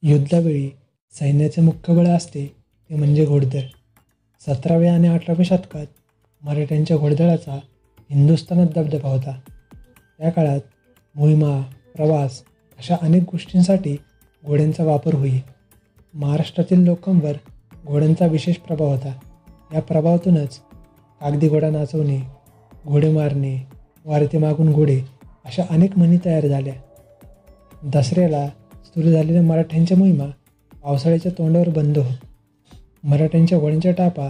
युद्धावेळी सैन्याचे मुख्य बळ असते ते म्हणजे घोडदळ. 17व्या आणि 18व्या शतकात मराठ्यांच्या घोडदळाचा हिंदुस्थानात दबदबा होता. त्या काळात मोहिमा, प्रवास अशा अनेक गोष्टींसाठी घोड्यांचा वापर होई. महाराष्ट्रातील लोकांवर घोड्यांचा विशेष प्रभाव होता. या प्रभावातूनच कागदी घोडा नाचवणे, घोडे मारणे, वारते मागून घोडे अशा अनेक म्हणी तयार झाल्या. दसऱ्याला सुरू झालेल्या मराठ्यांच्या मोहिमा पावसाळ्याच्या तोंडावर बंद होत. मराठ्यांच्या घोड्यांच्या टापा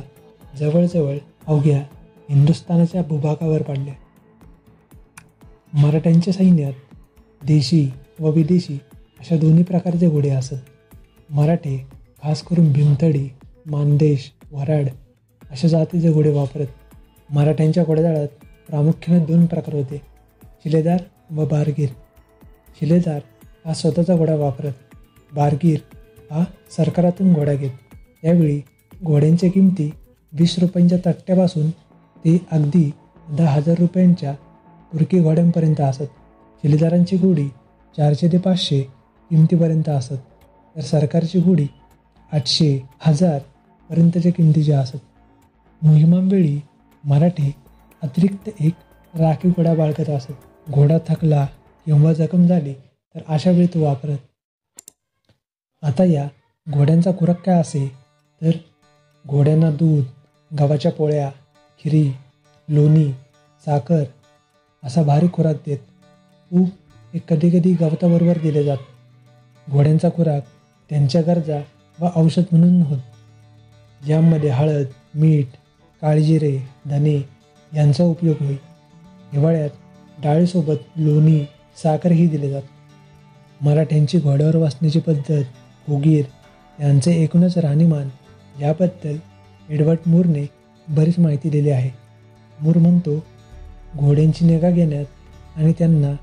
जवळजवळ अवघ्या हिंदुस्थानाच्या भूभागावर पडल्या. मराठ्यांच्या सैन्यात देशी व विदेशी अशा दोन्ही प्रकारचे घोडे असत. मराठे खास करून भीमथडी, मानदेश, वऱ्हाड अशा जातीचे घोडे वापरत. मराठ्यांच्या घोडदळात प्रामुख्याने 2 प्रकार होते, शिलेदार व बारगीर. शिलेदार हा स्वतःचा घोडा वापरत, बारगीर हा सरकारातून घोडा घेत. त्यावेळी घोड्यांच्या किमती 20 रुपयांच्या तट्ट्यापासून ते अगदी 10,000 रुपयांच्या तुर्की घोड्यांपर्यंत असत. शिलेदारांची घोडी 400 ते 500 किमतीपर्यंत असत, तर सरकारची घोडी 800, 1000 पर्यंतच्या किमतीची असत. मोहिमांवेळी मराठे अतिरिक्त एक राखीव घोडा बाळगत असत. घोडा थकला किंवा जखम झाली तर अशा वेळी तो वापरत. आता या घोड्यांचा खुराक काय असे तर घोड्यांना दूध, गव्हाच्या पोळ्या, खिरी, लोणी, साखर असा भारी खुराक देत. तूप हे कधीकधी गवताबरोबर दिले जात. घोड्यांचा खुराक त्यांच्या गरजा व औषध म्हणून होत. यामध्ये हळद, मीठ, काळी जिरे, धने यांचा उपयोग होई. हिवाळ्यात डाळीसोबत लोणी, साखरही दिले जात. मराठ्यांची घोड्यावर बसण्याची पद्धत, फुगीर यांचे एकूणच राहणीमान याबद्दल एडवर्ड मूरने बरीच माहिती दिली आहे. मूर म्हणतो, घोड्यांची निगा घेण्यात आणि त्यांना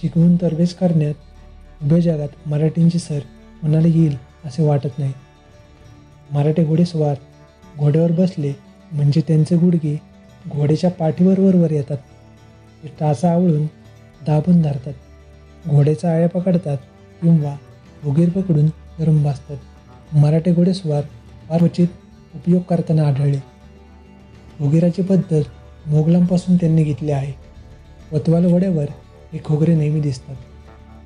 शिकवून तरबेज करण्यात उभ्या जगात मराठींची सर कोणाला येईल असे वाटत नाही. मराठी घोडेस्वार घोड्यावर बसले म्हणजे त्यांचे गुडघे घोड्याच्या पाठीवर वर येतात. ते टाचा आवळून दाबून धरतात, घोड्याचा आळ्या पकडतात किंवा फुगीर पकडून धरून बसतात. मराठी घोडेस्वार फार क्वचित उपयोग करताना आढळले. फुगीराची पद्धत मोगलांपासून त्यांनी घेतली आहे. कोतवाल घोड्यावर हे खोगरे नेहमी दिसतात.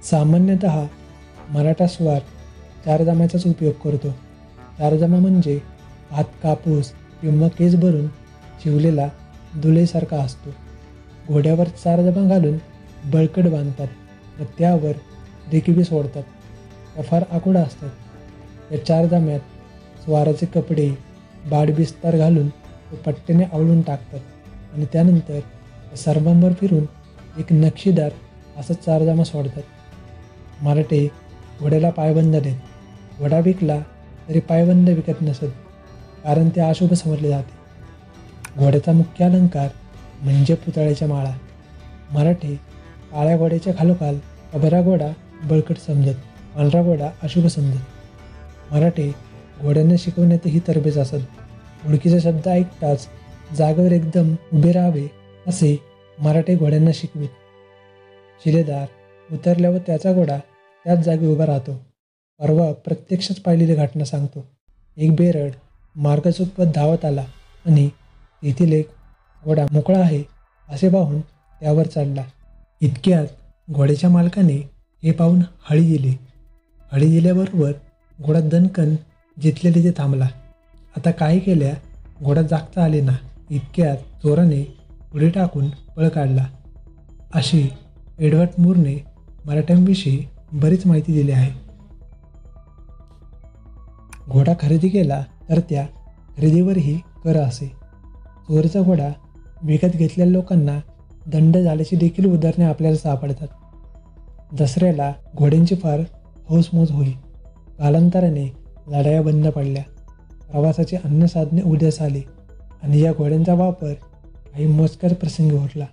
सामान्यतः मराठा स्वार 4 जमाचाच उपयोग करतो. 4 जमा म्हणजे हात कापूस किंवा केस भरून शिवलेला दुलेसारखा असतो. घोड्यावर 4 जमा घालून बळकट बांधतात व त्यावर रेकिबी सोडतात. त्या फार आखूड असतात. या 4 जम्यात स्वाराचे कपडे बाडबिस्तार घालून तो पट्ट्याने आवळून टाकतात आणि त्यानंतर सर्वांवर फिरून एक नक्षीदार असा 4 जमा सोडतात. मराठे घोड्याला पायबंद देत. घोडा विकला तरी पायबंद विकत नसत, कारण ते अशुभ समजले जाते. घोड्याचा मुख्य अलंकार म्हणजे पुतळ्याच्या माळा. मराठे काळ्या घोड्याच्या खालोखाल अभरा घोडा बळकट समजत, पांढरा घोडा अशुभ समजत. मराठे घोड्यांना शिकवण्यातही तरबेज असत. ओळखीचा शब्द ऐकताच जागेवर एकदम उभे राहावे असे मराठे घोड्यांना शिकवित. शिलेदार उतरल्यावर त्याचा घोडा त्याच जागी उभा राहतो. परवा प्रत्यक्षच पाहिलेली घटना सांगतो. एक बेरड मार्ग धावत आला आणि तेथील एक घोडा मोकळा आहे असे पाहून त्यावर चढला. इतक्यात घोड्याच्या मालकाने हे पाहून हळी दिली. हळी दिल्याबरोबर घोडा दणकन जिथल्या तिथे थांबला. आता काय केल्या घोडा जागता आले ना. इतक्यात चोराने उडी टाकून पळ काढला. अशी एडवर्ड मूरने मराठ्यांविषयी बरीच माहिती दिली आहे. घोडा खरेदी केला तर त्या खरेदीवरही कर असे. चोरीचा घोडा विकत घेतलेल्या लोकांना दंड झाल्याची देखील उदाहरणे आपल्याला सापडतात. दसऱ्याला घोड्यांची फार हौसमौज होई. कालांतराने लढाया बंद पडल्या. प्रवासाचे अन्नसाधने उदयास आली आणि या घोड्यांचा वापर काही मोजक्याच प्रसंगी उरला.